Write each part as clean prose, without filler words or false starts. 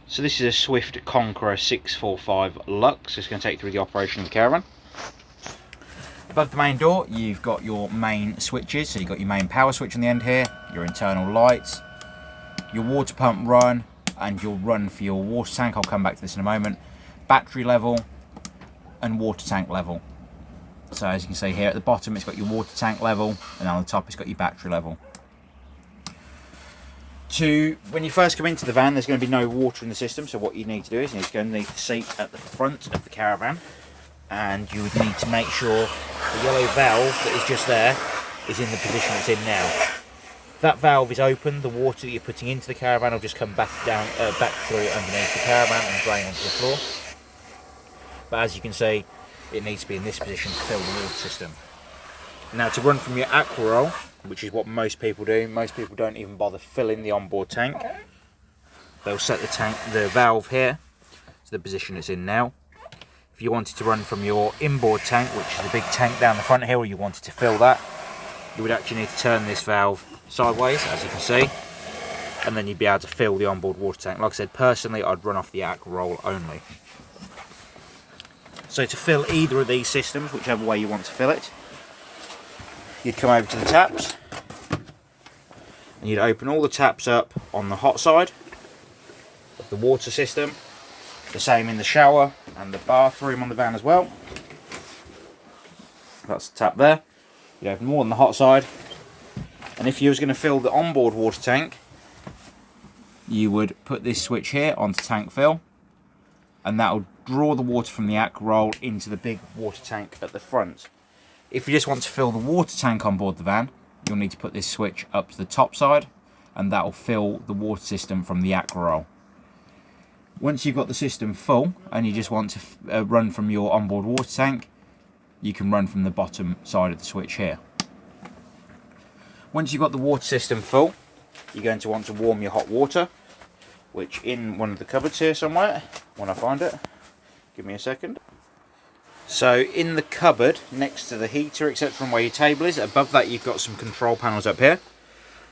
So this is a Swift Conqueror 645 Lux. It's going to take you through the operation of the caravan. Above the main door, you've got your main switches. So you've got your main power switch on the end here, your internal lights, your water pump run, and your run for your water tank. I'll come back to this in a moment. Battery level and water tank level. So as you can see here at the bottom, it's got your water tank level, and on the top it's got your battery level. When you first come into the van, there's going to be no water in the system, so what you need to do is you need to go underneath the seat at the front of the caravan, and you would need to make sure the yellow valve that is just there is in the position it's in now. If that valve is open, the water that you're putting into the caravan will just come back through underneath the caravan and drain onto the floor. But as you can see, it needs to be in this position to fill the water system. Now, to run from your aqua roll, which is what most people do, most people don't even bother filling the onboard tank. They'll set the valve here to the position it's in now. If you wanted to run from your inboard tank, which is the big tank down the front here, or you wanted to fill that, you would actually need to turn this valve sideways, as you can see, and then you'd be able to fill the onboard water tank. Like I said, personally, I'd run off the aqua roll only. So to fill either of these systems, whichever way you want to fill it, you'd come over to the taps, and you'd open all the taps up on the hot side of the water system. The same in the shower and the bathroom on the van as well. That's the tap there. You open more on the hot side, and if you was going to fill the onboard water tank, you would put this switch here onto tank fill, and that will draw the water from the aqua roll into the big water tank at the front. If you just want to fill the water tank on board the van, you'll need to put this switch up to the top side, and that will fill the water system from the aqua roll. Once you've got the system full and you just want to run from your onboard water tank, you can run from the bottom side of the switch here. Once you've got the water system full, you're going to want to warm your hot water, which in one of the cupboards here somewhere, when I find it, give me a second. So in the cupboard next to the heater, except from where your table is, above that you've got some control panels up here.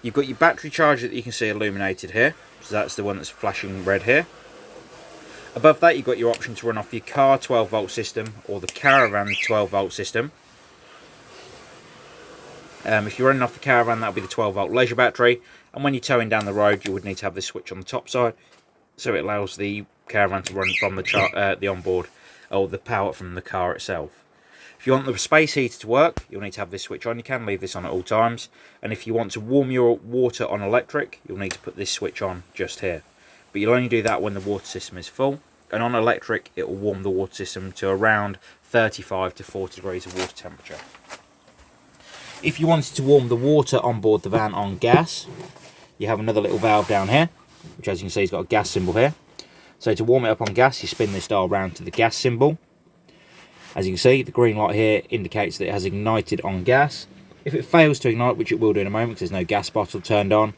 You've got your battery charger that you can see illuminated here, so that's the one that's flashing red here. Above that you've got your option to run off your car 12 volt system or the caravan 12 volt system. If you're running off the caravan, that'll be the 12 volt leisure battery, and when you're towing down the road you would need to have this switch on the top side, so it allows the caravan to run from the onboard, or the power from the car itself. If you want the space heater to work, you'll need to have this switch on. You can leave this on at all times, and if you want to warm your water on electric, you'll need to put this switch on just here. But you'll only do that when the water system is full, and on electric it will warm the water system to around 35 to 40 degrees of water temperature. If you wanted to warm the water on board the van on gas, you have another little valve down here, which as you can see has got a gas symbol here. So to warm it up on gas, you spin this dial round to the gas symbol. As you can see, the green light here indicates that it has ignited on gas. If it fails to ignite, which it will do in a moment because there's no gas bottle turned on,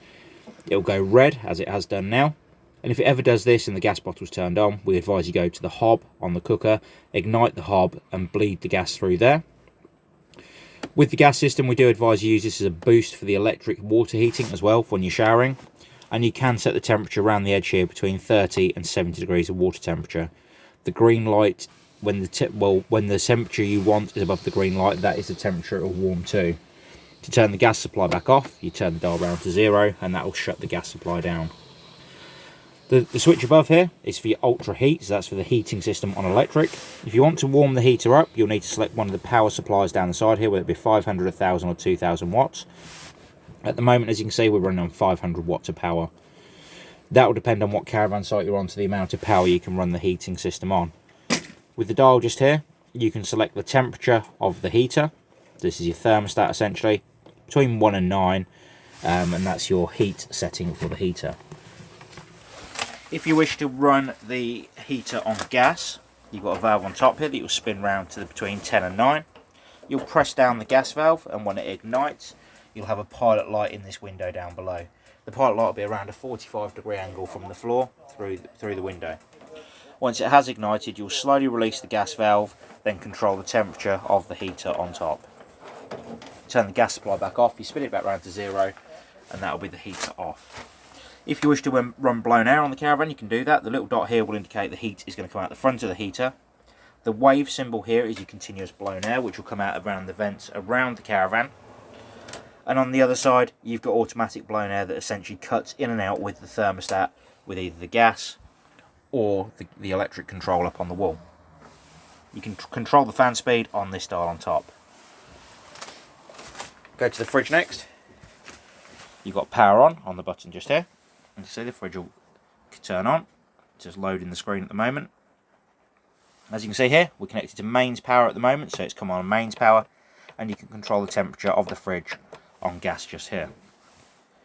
it'll go red, as it has done now. And if it ever does this and the gas bottle's turned on, we advise you go to the hob on the cooker, ignite the hob and bleed the gas through there. With the gas system, we do advise you use this as a boost for the electric water heating as well when you're showering. And you can set the temperature around the edge here between 30 and 70 degrees of water temperature. The green light, when the temperature you want is above the green light, that is the temperature it will warm to. To turn the gas supply back off, you turn the dial round to 0 and that will shut the gas supply down. The switch above here is for your ultra heat, so that's for the heating system on electric. If you want to warm the heater up, you'll need to select one of the power supplies down the side here, whether it be 500, 1000 or 2000 watts. At the moment, as you can see, we're running on 500 watts of power. That will depend on what caravan site you're on to the amount of power you can run the heating system on. With the dial just here, you can select the temperature of the heater. This is your thermostat essentially, between 1 and 9, and that's your heat setting for the heater. If you wish to run the heater on gas, you've got a valve on top here that you'll spin round to between 10 and 9. You'll press down the gas valve, and when it ignites, you'll have a pilot light in this window down below. The pilot light will be around a 45-degree angle from the floor through the window. Once it has ignited, you'll slowly release the gas valve, then control the temperature of the heater on top. Turn the gas supply back off, you spin it back round to 0, and that will be the heater off. If you wish to run blown air on the caravan, you can do that. The little dot here will indicate the heat is going to come out the front of the heater. The wave symbol here is your continuous blown air, which will come out around the vents around the caravan. And on the other side, you've got automatic blown air that essentially cuts in and out with the thermostat with either the gas or the electric control up on the wall. You can control the fan speed on this dial on top. Go to the fridge next. You've got power on the button just here. And you see the fridge will turn on. It's just loading the screen at the moment. As you can see here, we're connected to mains power at the moment, so it's come on mains power, and you can control the temperature of the fridge on gas just here.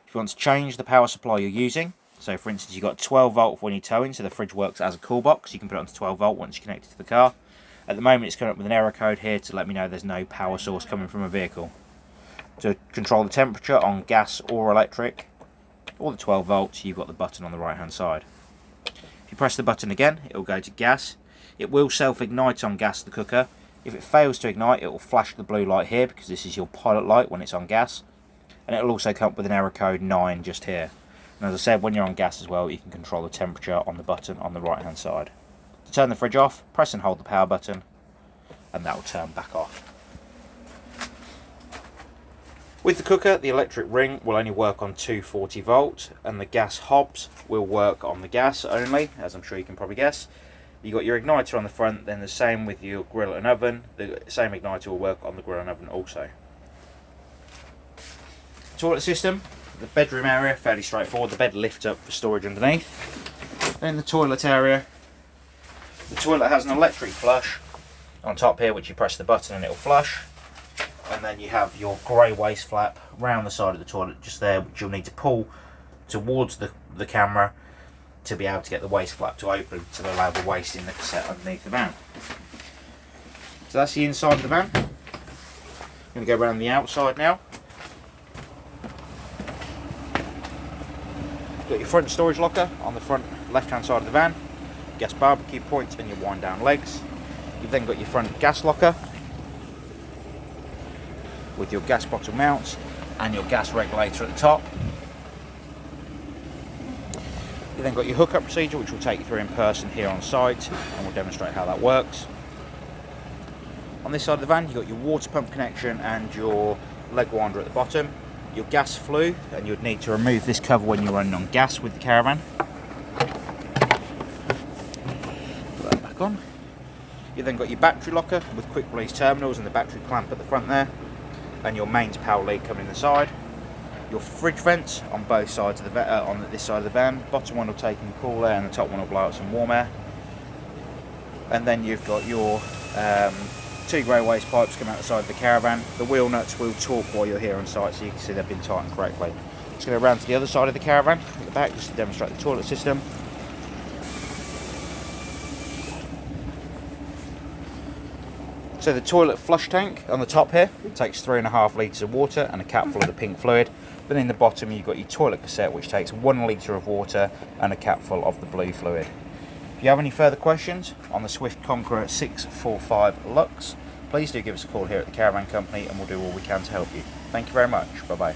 If you want to change the power supply you're using, so for instance you've got 12 volt when you tow in, so the fridge works as a cool box, you can put it onto 12 volt once you're connected to the car. At the moment it's coming up with an error code here to let me know there's no power source coming from a vehicle. To control the temperature on gas or electric, or the 12 volts, you've got the button on the right hand side. If you press the button again, it will go to gas. It will self-ignite on gas, the cooker. If it fails to ignite, it will flash the blue light here because this is your pilot light when it's on gas. And it will also come up with an error code 9 just here. And as I said, when you're on gas as well, you can control the temperature on the button on the right hand side. To turn the fridge off, press and hold the power button, and that will turn back off. With the cooker, the electric ring will only work on 240 volts, and the gas hobs will work on the gas only, as I'm sure you can probably guess. You've got your igniter on the front, then the same with your grill and oven. The same igniter will work on the grill and oven also. Toilet system, the bedroom area, fairly straightforward. The bed lifts up for storage underneath. Then the toilet area. The toilet has an electric flush on top here, which you press the button and it will flush. And then you have your grey waste flap round the side of the toilet just there, which you'll need to pull towards the camera to be able to get the waste flap to open to allow the waste in the cassette underneath the van. So that's the inside of the van. I'm going to go around the outside now. Got your front storage locker on the front left hand side of the van, gas barbecue point and your wind down legs. You've then got your front gas locker with your gas bottle mounts and your gas regulator at the top. You then got your hookup procedure, which we'll take you through in person here on site, and we'll demonstrate how that works. On this side of the van, you've got your water pump connection and your leg winder at the bottom. Your gas flue, and you'd need to remove this cover when you're running on gas with the caravan. Put that back on. You then got your battery locker with quick release terminals and the battery clamp at the front there, and your mains power lead coming in the side. Your fridge vents on both sides of the on this side of the van. Bottom one will take in cool air and the top one will blow out some warm air. And then you've got your 2 grey waste pipes coming out the side of the caravan. The wheel nuts will torque while you're here on site, so you can see they've been tightened correctly. Just going to go around to the other side of the caravan at the back just to demonstrate the toilet system. So the toilet flush tank on the top here takes 3.5 litres of water and a cap full of the pink fluid. Then in the bottom you've got your toilet cassette, which takes 1 litre of water and a cap full of the blue fluid. If you have any further questions on the Swift Conqueror 645 Lux, please do give us a call here at the Caravan Company and we'll do all we can to help you. Thank you very much. Bye bye.